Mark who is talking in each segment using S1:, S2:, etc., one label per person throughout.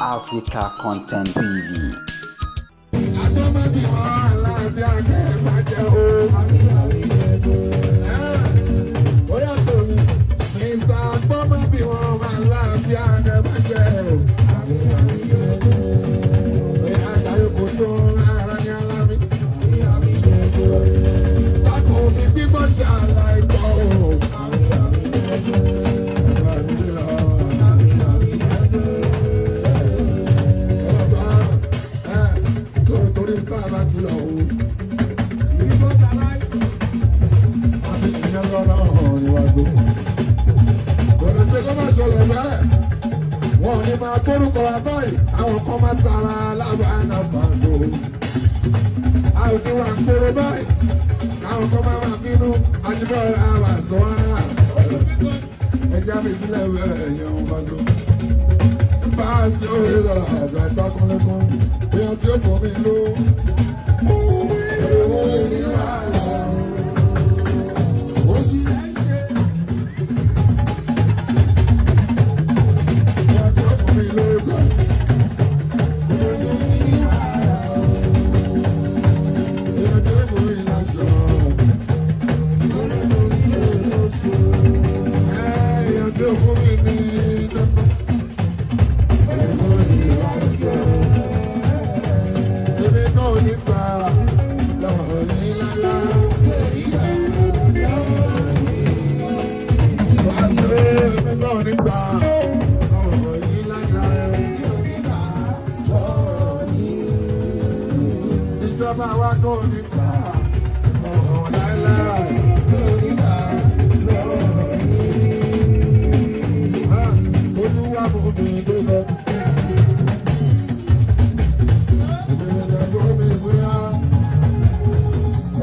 S1: Africa Content TV.
S2: Wọ́n ní máa tórúkọ abáyé àwọn kan máa tara lábàánà bàdó. A ò ní wà ń kóró báyìí káwọn kan máa máa bínú àjùbọ̀rẹ̀ àwọn àṣọ ara. Ẹja mi sílẹ̀ wẹ̀rẹ̀ ẹ̀yàn bàdó. Bá a ṣe òye lọ́la àgbà ìtàkùnlẹ́kùn èèyàn tí ó fò mí ló. Owó ìrìn wà lọ́wọ́. Ó sì ìjọba wa kò ní gbà ọ̀hún láéláé. Olúwa mo mi tó lọ. Ìbéèrè tó mi bóyá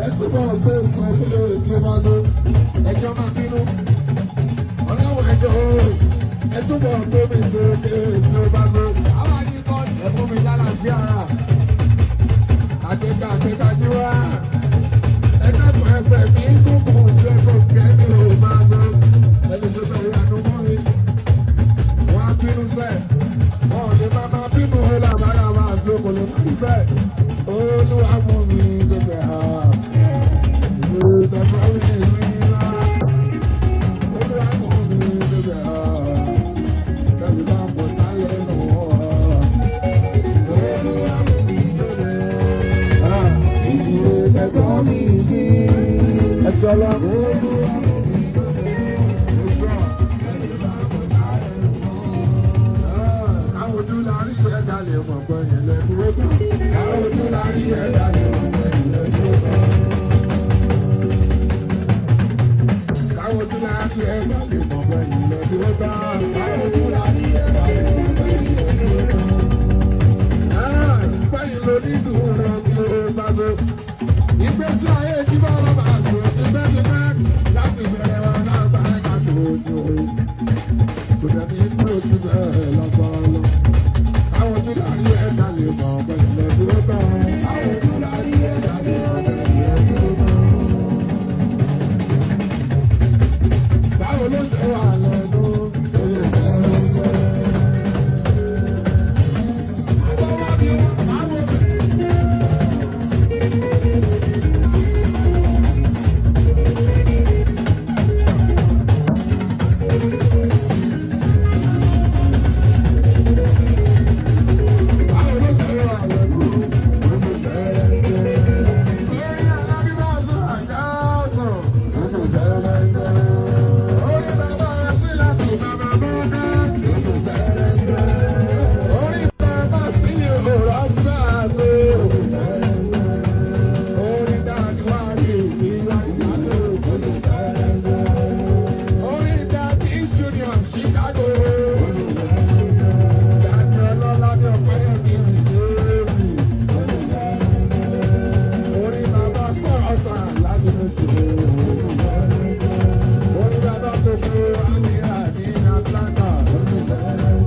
S2: ẹ túbọ̀ tó sọ fún èsì ọba tó ẹjọ́ máa bínú. Ọlọ́run ẹjọ́ ẹ túbọ̀ tó mi sọ èsì ọba tó. Ẹ fún mi lálàáfíà ara. Àgbẹ̀ká jíwá. Ẹ̀dẹ́kun ẹgbẹ́ mi kúkú ṣe kò kẹ́mi ò máa lọ. Ẹni tó bẹ̀rẹ̀ àánú mọ́ mi. Wọ́n á bínú sẹ́. Wọ́n ò lè máa bínú ọ̀la báyà máa ṣe kò lè má bíbẹ̀. Olúwa mú mi débẹ̀ ha. Ìgbésẹ̀ mi ńlá. Olúwa mú mi débẹ̀ ha. Kẹ́mi bá pọ̀ táyé nù wọ́n. Àwọn ojú la rí ẹ̀dá lè mọ̀ pé ilẹ̀ dúró tán. Àwọn ojú la rí ẹ̀dá lè mọ̀ pé ilẹ̀ dúró tán. Àwọn ojú la rí ẹ̀dá lè mọ̀ pé ilẹ̀ dúró tán. Àwọn ojú la rí ẹ̀dá lè mọ̀ pé ilẹ̀ dúró tán. Báyìí ló ní ìdúró kí ó bá tó. Ìgbésí ayé jí bá wọn máa sọ ìgbẹ́ ti fẹ́ láti bẹ̀rẹ̀ wọn náà bá ẹ̀ka tó ojú orí. Kò dẹ̀bi tó ti bẹ̀rẹ̀ lọ́pọ̀lọ́. Àwọn ojú láàrí ẹ̀dá lè mọ̀ pẹ̀lẹ́ dúró tán. Àwọn ojú láàrí ẹ̀dá lè mọ̀ pẹ̀lẹ́ dúró tán. Báwo ló ṣe wà lẹ́nu? Oyè sẹ́yìn jẹ́. Atlanta.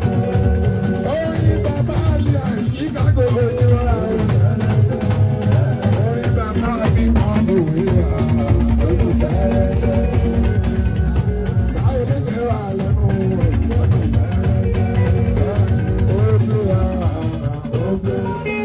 S2: gbogbo.